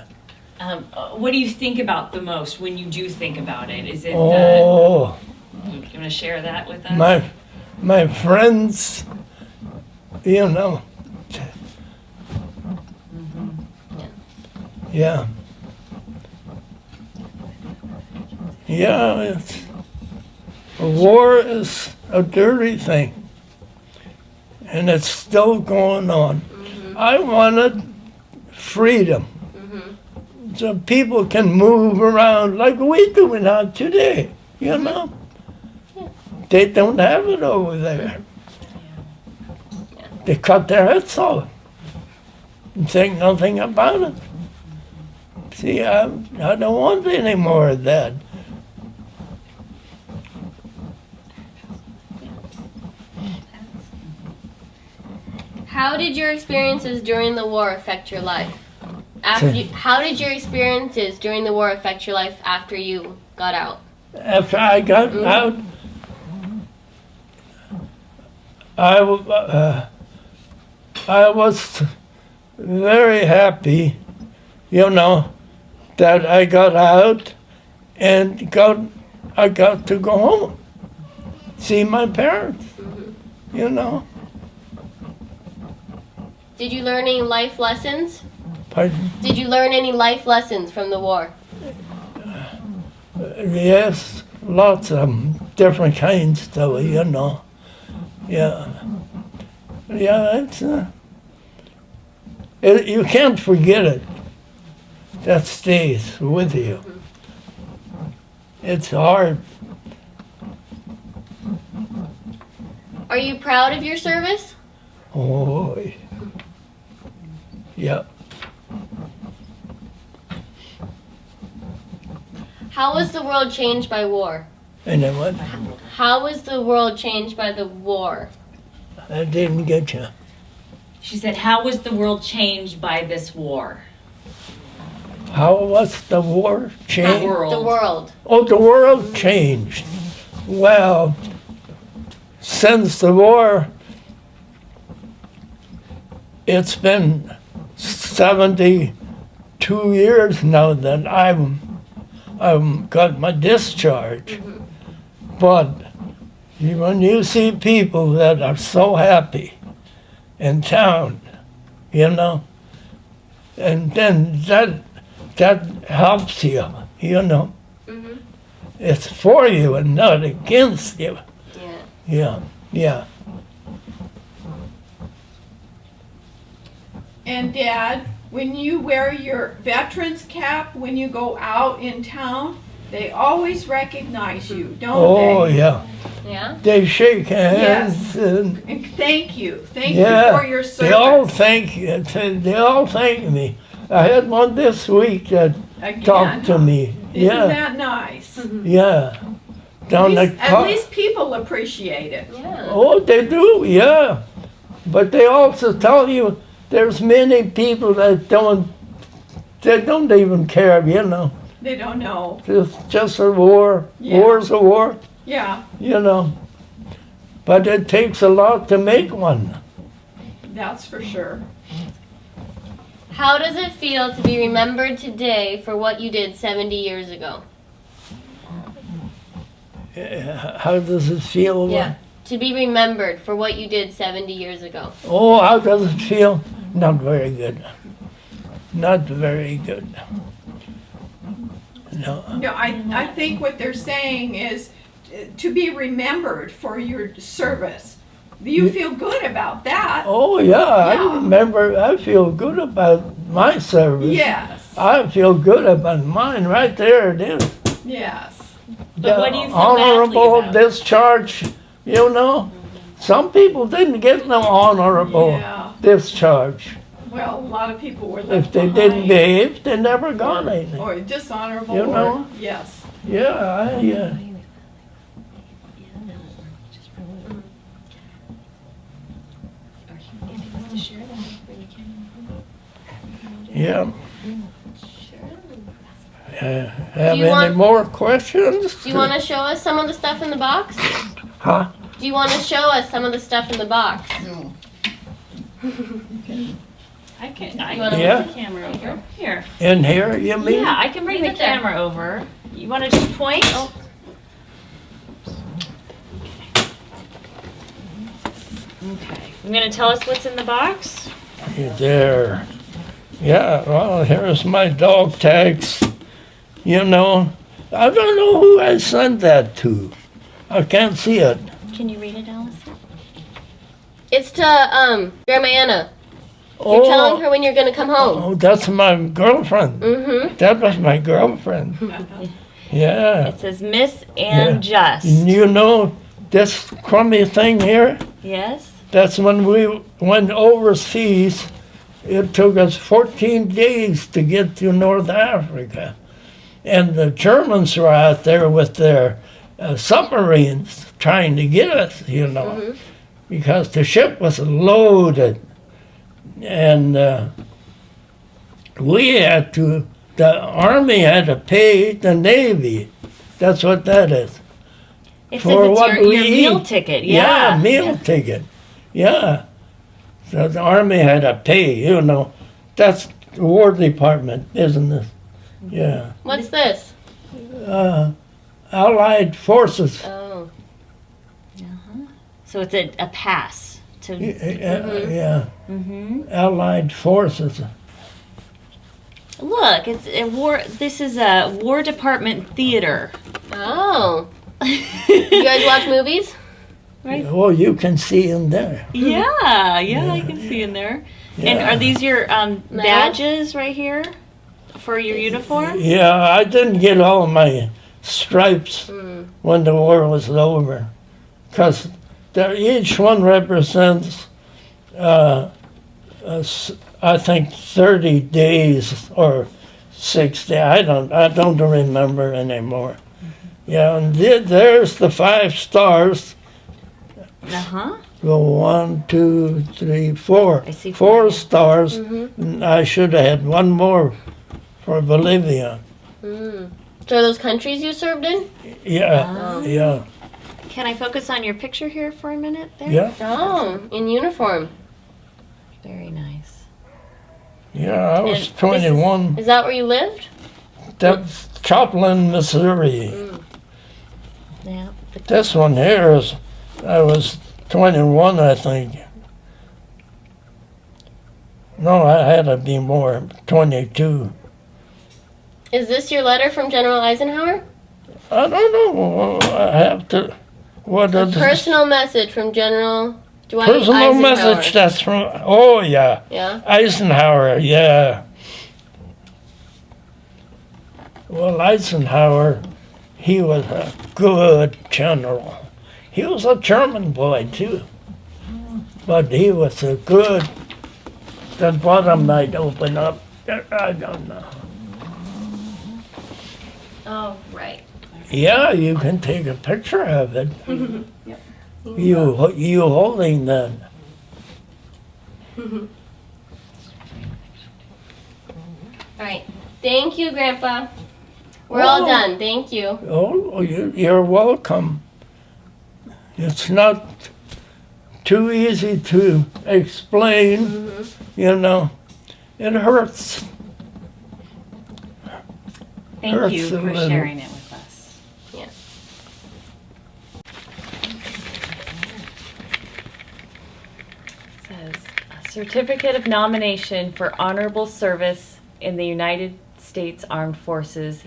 Speaker 1: What do you think about the most when you do think about it? Is it
Speaker 3: Oh,
Speaker 1: you want to share that with us?
Speaker 3: my friends, you know. Yeah. Yeah, war is a dirty thing. And it's still going on. I wanted freedom. So people can move around like we do now today, you know. They don't have it over there. They cut their heads off and think nothing about it. See, I don't want any more of that.
Speaker 2: How did your experiences during the war affect your life? How did your experiences during the war affect your life after you got out?
Speaker 3: After I got out, I was very happy, you know, that I got out and I got to go home, see my parents, you know.
Speaker 2: Did you learn any life lessons?
Speaker 3: Pardon?
Speaker 2: Did you learn any life lessons from the war?
Speaker 3: Yes, lots of them, different kinds though, you know. Yeah. Yeah, you can't forget it. That stays with you. It's hard.
Speaker 2: Are you proud of your service?
Speaker 3: Oh, yeah.
Speaker 2: How was the world changed by war?
Speaker 3: And then what?
Speaker 2: How was the world changed by the war?
Speaker 3: I didn't get you.
Speaker 1: She said, how was the world changed by this war?
Speaker 3: How was the war changed?
Speaker 1: The world.
Speaker 2: The world.
Speaker 3: Oh, the world changed. Well, since the war, it's been 72 years now that I've got my discharge. But when you see people that are so happy in town, you know, and then that helps you, you know.
Speaker 2: Mhm.
Speaker 3: It's for you and not against you.
Speaker 2: Yeah.
Speaker 3: Yeah, yeah.
Speaker 4: And Dad, when you wear your veteran's cap when you go out in town, they always recognize you, don't
Speaker 3: Oh,
Speaker 4: they?
Speaker 3: yeah.
Speaker 2: Yeah.
Speaker 3: They shake hands and
Speaker 4: And thank you. Thank
Speaker 3: yeah,
Speaker 4: you for your service.
Speaker 3: they all thank you. They all thank me. I had one this week that
Speaker 4: Again,
Speaker 3: talked to me.
Speaker 4: Isn't
Speaker 3: Yeah,
Speaker 4: that nice?
Speaker 3: yeah. Down the
Speaker 4: At least people appreciate it.
Speaker 2: Yeah.
Speaker 3: Oh, they do, yeah. But they also tell you there's many people that they don't even care, you know.
Speaker 4: They don't know.
Speaker 3: It's just a war.
Speaker 4: Yeah.
Speaker 3: War's a war,
Speaker 4: Yeah,
Speaker 3: you know. But it takes a lot to make one.
Speaker 4: that's for sure.
Speaker 2: How does it feel to be remembered today for what you did 70 years ago?
Speaker 3: How does it feel?
Speaker 2: Yeah. To be remembered for what you did 70 years ago.
Speaker 3: Oh, how does it feel? Not very good. Not very good. No.
Speaker 4: No, I think what they're saying is to be remembered for your service. You feel good about that.
Speaker 3: Oh, yeah, I
Speaker 4: Yeah.
Speaker 3: remember. I feel good about my service.
Speaker 4: Yes,
Speaker 3: I feel good about mine. Right there it is.
Speaker 4: yes.
Speaker 1: But what do you feel
Speaker 3: honorable
Speaker 1: badly about?
Speaker 3: discharge, you know? Some people didn't get no honorable
Speaker 4: Yeah.
Speaker 3: discharge.
Speaker 4: Well, a lot of people were
Speaker 3: If
Speaker 4: left
Speaker 3: they
Speaker 4: behind.
Speaker 3: didn't behave, they never got anything.
Speaker 4: Or dishonorable,
Speaker 3: You
Speaker 4: or,
Speaker 3: know?
Speaker 4: yes.
Speaker 3: Yeah, yeah. Have
Speaker 2: you
Speaker 3: any
Speaker 2: want-
Speaker 3: more questions?
Speaker 2: Do you want to show us some of the stuff in the box?
Speaker 3: Huh?
Speaker 2: Do you want to show us some of the stuff in the box?
Speaker 1: I can
Speaker 2: wanna
Speaker 3: Yeah.
Speaker 1: move the camera over. Here.
Speaker 3: In here, you mean?
Speaker 1: Yeah, I can bring
Speaker 2: Leave
Speaker 1: the
Speaker 2: it there.
Speaker 1: camera over. You want to just point? Okay. You gonna tell us what's in the box?
Speaker 3: There. Yeah, well, here's my dog tags. You know, I don't know who I sent that to. I can't see it.
Speaker 1: Can you read it, Alice?
Speaker 2: It's to Grandma Anna. You're telling her when you're gonna come home.
Speaker 3: Oh, that's my girlfriend.
Speaker 2: Mm-hmm.
Speaker 3: That was my girlfriend. Yeah.
Speaker 1: It says Miss and Just.
Speaker 3: You know this crummy thing here?
Speaker 1: Yes.
Speaker 3: That's when we went overseas. It took us 14 days to get to North Africa. And the Germans were out there with their submarines trying to get us, you know, because the ship was loaded. And the Army had to pay the Navy. That's what that is.
Speaker 1: It
Speaker 3: For
Speaker 1: says it's
Speaker 3: what
Speaker 1: your
Speaker 3: we
Speaker 1: meal
Speaker 3: eat.
Speaker 1: ticket.
Speaker 3: Yeah,
Speaker 1: Yeah.
Speaker 3: meal ticket. Yeah. So the Army had to pay, you know. That's the War Department, isn't it? Yeah.
Speaker 2: What's this?
Speaker 3: Allied forces.
Speaker 2: Oh.
Speaker 1: So it's a pass to.
Speaker 3: Yeah.
Speaker 1: Mm-hmm.
Speaker 3: Allied forces.
Speaker 1: Look, it's a war. This is a War Department theater.
Speaker 2: Oh. You guys watch movies?
Speaker 1: Right.
Speaker 3: Oh, you can see in there.
Speaker 1: Yeah, I can see in there. And
Speaker 3: Yeah.
Speaker 1: are these your badges right here for your uniform?
Speaker 3: Yeah, I didn't get all my stripes when the war was over, because each one represents, I think, 30 days or 60. I don't remember anymore. Yeah, and there's the 5 stars.
Speaker 1: Uh-huh.
Speaker 3: Go 1, 2, 3, 4.
Speaker 1: I see
Speaker 3: 4
Speaker 1: 4.
Speaker 3: stars. And I should have had one more for Bolivia.
Speaker 2: So are those countries you served in?
Speaker 3: Yeah, yeah,
Speaker 1: Can I focus on your picture here for a minute there?
Speaker 3: yeah,
Speaker 2: Oh, in uniform.
Speaker 1: Very nice.
Speaker 3: yeah. I
Speaker 1: And
Speaker 3: was
Speaker 1: this is-
Speaker 3: 21.
Speaker 2: Is that where you lived?
Speaker 3: That's Koepplin, Missouri.
Speaker 1: Yeah.
Speaker 3: This one here is, I was 21, I think. No, I had to be more, 22.
Speaker 2: Is this your letter from General Eisenhower?
Speaker 3: I don't know. I have to. What
Speaker 2: A
Speaker 3: is
Speaker 2: personal message from General Dwight
Speaker 3: personal
Speaker 2: Eisenhower.
Speaker 3: message? That's from. Oh yeah,
Speaker 2: Yeah.
Speaker 3: Eisenhower. Yeah. Well, Eisenhower, he was a good general. He was a German boy too, but he was a good. The bottom might open up. I don't know.
Speaker 2: Oh, right.
Speaker 3: Yeah, you can take a picture of it.
Speaker 4: Yep.
Speaker 3: You holding that.
Speaker 2: All right. Thank you, Grandpa. We're all
Speaker 3: Oh.
Speaker 2: done. Thank you.
Speaker 3: Oh, you're welcome. It's not too easy to explain, you know. It hurts.
Speaker 1: Thank
Speaker 3: Hurts
Speaker 1: you
Speaker 3: a
Speaker 1: for
Speaker 3: little.
Speaker 1: sharing it with us.
Speaker 2: Yeah.
Speaker 5: Says a certificate of nomination for honorable service in the United States Armed Forces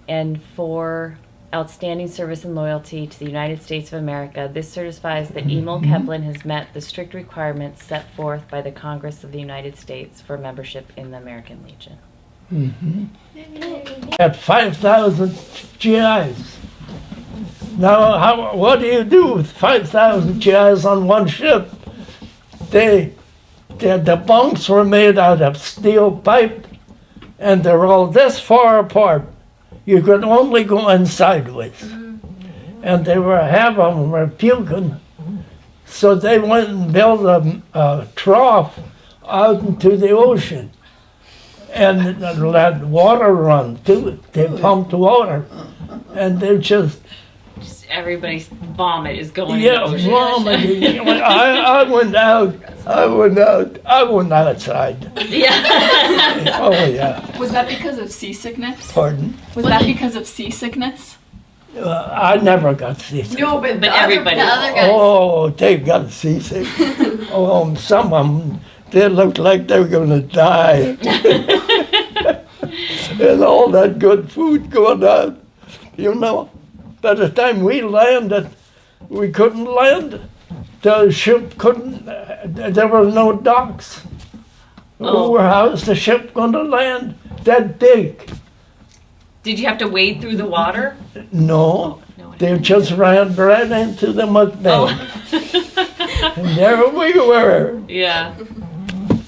Speaker 5: and for outstanding service and loyalty to the United States of America. This certifies that Emil Koepplin has met the strict requirements set forth by the Congress of the United States for membership in the American Legion.
Speaker 3: At 5,000 GIs. Now, what do you do with 5,000 GIs on one ship? The bunks were made out of steel pipe, and they're all this far apart. You could only go in sideways. And half of them were puking. So they went and built a trough out into the ocean. And let water run to it. They pumped water. And they just,
Speaker 5: Just everybody's vomit is going in the
Speaker 3: yeah,
Speaker 5: ocean.
Speaker 3: vomiting. I went outside.
Speaker 5: Yeah.
Speaker 3: Oh, yeah.
Speaker 6: Was that because of seasickness?
Speaker 3: Pardon?
Speaker 6: Was that because of seasickness?
Speaker 3: I never got seasick.
Speaker 4: No, but,
Speaker 5: But
Speaker 4: the other
Speaker 5: everybody-
Speaker 2: The other guys.
Speaker 3: Oh, they got seasick. Oh, some of them, they looked like they were going to die. And all that good food going on. You know, by the time we landed, we couldn't land. The ship couldn't, there were no docks.
Speaker 5: Oh.
Speaker 3: How's the ship going to land? That big.
Speaker 5: Did you have to wade through the water?
Speaker 3: No,
Speaker 5: No.
Speaker 3: they just ran right into the mud bank.
Speaker 5: Oh.
Speaker 3: And there we were.
Speaker 5: Yeah.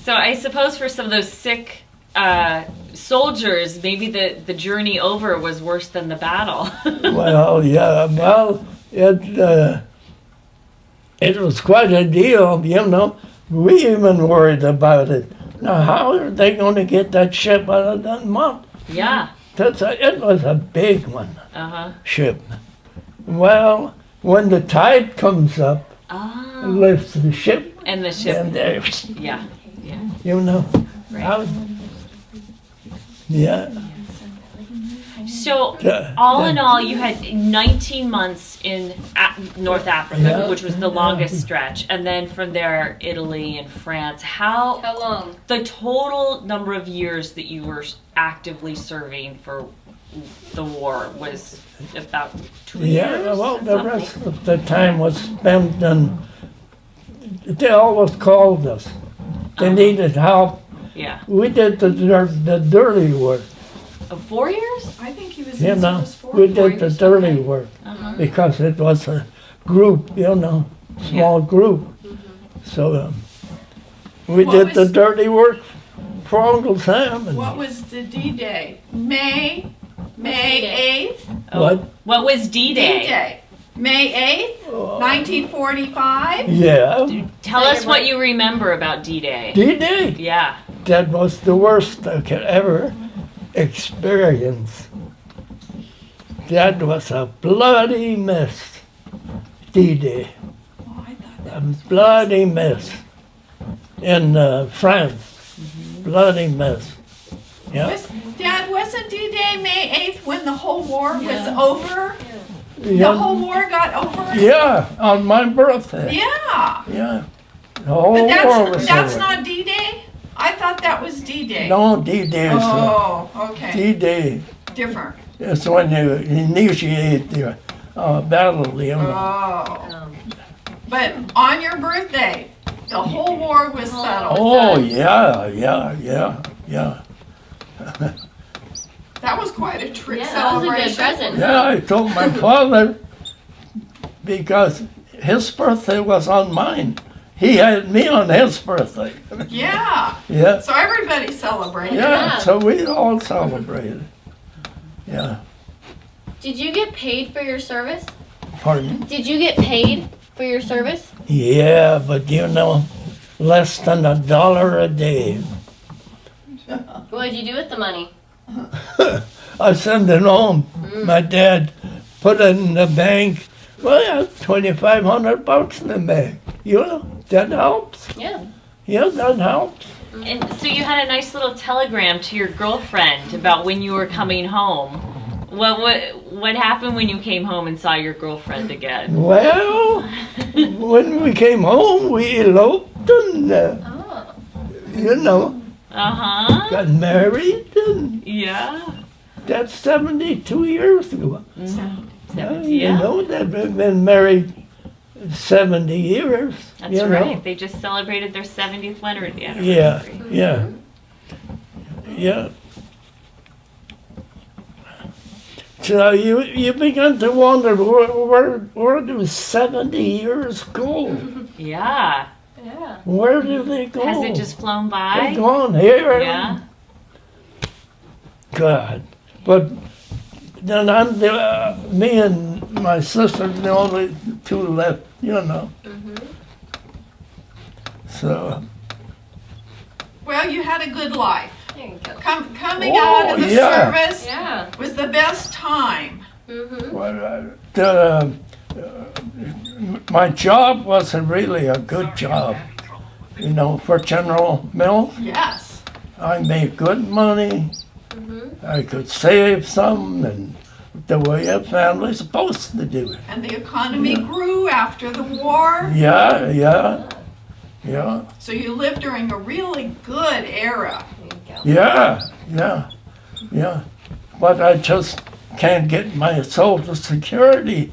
Speaker 5: So I suppose for some of those sick soldiers, maybe the journey over was worse than the battle.
Speaker 3: Well, yeah, well, it was quite a deal, you know. We even worried about it. Now, how are they going to get that ship out of that mud?
Speaker 5: Yeah.
Speaker 3: It was a big one,
Speaker 5: Uh-huh.
Speaker 3: ship. Well, when the tide comes up, it
Speaker 5: Ah.
Speaker 3: lifts the ship,
Speaker 5: And the ship.
Speaker 3: and there,
Speaker 5: Yeah. Yeah.
Speaker 3: you know.
Speaker 5: Right.
Speaker 3: How, yeah.
Speaker 5: So
Speaker 3: Yeah,
Speaker 5: all
Speaker 3: yeah.
Speaker 5: in all, you had 19 months in North Africa,
Speaker 3: Yeah.
Speaker 5: which was the longest stretch, and then from there, Italy and France. How
Speaker 2: How long?
Speaker 5: the total number of years that you were actively serving for the war was about 2 years?
Speaker 3: Yeah, well,
Speaker 5: or
Speaker 3: the
Speaker 5: something?
Speaker 3: rest of the time was spent in, they always called us. They needed help.
Speaker 5: Yeah.
Speaker 3: We did the dirty work,
Speaker 5: Oh, 4 years?
Speaker 4: I think he was
Speaker 3: you
Speaker 4: in
Speaker 3: know.
Speaker 4: service for
Speaker 3: We
Speaker 4: 4
Speaker 3: did the
Speaker 4: years.
Speaker 3: dirty work
Speaker 5: Uh-huh.
Speaker 3: because it was a group, you know, small group. So we
Speaker 4: What
Speaker 3: did the
Speaker 4: was-
Speaker 3: dirty work for Uncle Sam. And
Speaker 4: What was the D-Day? May
Speaker 2: D-Day?
Speaker 4: 8th?
Speaker 3: what?
Speaker 5: What was D-Day?
Speaker 4: D-Day. May 8th, 1945?
Speaker 3: Yeah,
Speaker 5: Tell us what you remember about D-Day.
Speaker 3: D-Day.
Speaker 5: Yeah.
Speaker 3: That was the worst I could ever experience. That was a bloody mess, D-Day.
Speaker 4: Oh, I thought that
Speaker 3: A bloody mess in France. Bloody mess. Yeah.
Speaker 4: Dad, wasn't D-Day May 8th when the whole war was over? The
Speaker 3: Yeah,
Speaker 4: whole war got over?
Speaker 3: yeah, on my birthday.
Speaker 4: Yeah.
Speaker 3: Yeah. The whole
Speaker 4: But
Speaker 3: war was
Speaker 4: that's
Speaker 3: over.
Speaker 4: not D-Day? I thought that was D-Day.
Speaker 3: No, D-Day is
Speaker 4: Oh, okay.
Speaker 3: D-Day.
Speaker 4: Different.
Speaker 3: It's when you initiate the battle, you know.
Speaker 4: Oh. But on your birthday, the whole war was settled.
Speaker 3: Oh, yeah.
Speaker 4: That was quite a trick
Speaker 2: Yeah, that was a
Speaker 4: celebration.
Speaker 2: good present.
Speaker 3: Yeah, I told my father, because his birthday was on mine. He had me on his birthday.
Speaker 4: Yeah.
Speaker 3: Yeah,
Speaker 4: So everybody celebrated.
Speaker 3: yeah, so we all celebrated. Yeah,
Speaker 2: Did you get paid for your service?
Speaker 3: pardon?
Speaker 2: Did you get paid for your service?
Speaker 3: Yeah, but you know, less than $1 a day.
Speaker 2: What did you do with the money?
Speaker 3: I sent it home. My dad put it in the bank. Well, yeah, $2,500 in the bank. You know, that helps.
Speaker 2: Yeah.
Speaker 3: Yeah, that helps.
Speaker 5: And so you had a nice little telegram to your girlfriend about when you were coming home. What happened when you came home and saw your girlfriend again?
Speaker 3: Well, when we came home, we eloped and,
Speaker 2: Oh.
Speaker 3: you know,
Speaker 5: Uh-huh.
Speaker 3: got married, and
Speaker 5: Yeah.
Speaker 3: that's 72 years ago. You
Speaker 5: Yeah.
Speaker 3: know, they've been married 70 years.
Speaker 5: That's
Speaker 3: you know.
Speaker 5: right. They just celebrated their 70th wedding anniversary.
Speaker 3: Yeah. Yeah. So you begin to wonder where do 70 years go?
Speaker 5: Yeah.
Speaker 2: Yeah.
Speaker 3: Where do they go?
Speaker 5: Has it just flown
Speaker 3: They're
Speaker 5: by?
Speaker 3: gone here.
Speaker 5: Yeah.
Speaker 3: God. But then me and my sister, the only two left, you know. So.
Speaker 4: Well, you had a good life.
Speaker 2: There you go.
Speaker 4: Coming out of the
Speaker 3: yeah.
Speaker 4: service
Speaker 2: Yeah.
Speaker 4: was the best time.
Speaker 2: Mm-hmm.
Speaker 3: Well, my job wasn't really a good job, you know, for General Mills.
Speaker 4: Yes.
Speaker 3: I made good money. I could save some, and the way a family's supposed to do it.
Speaker 4: And the economy grew after the war.
Speaker 3: Yeah.
Speaker 4: So you lived during a really good era.
Speaker 2: There you go.
Speaker 3: Yeah. But I just can't get my Social Security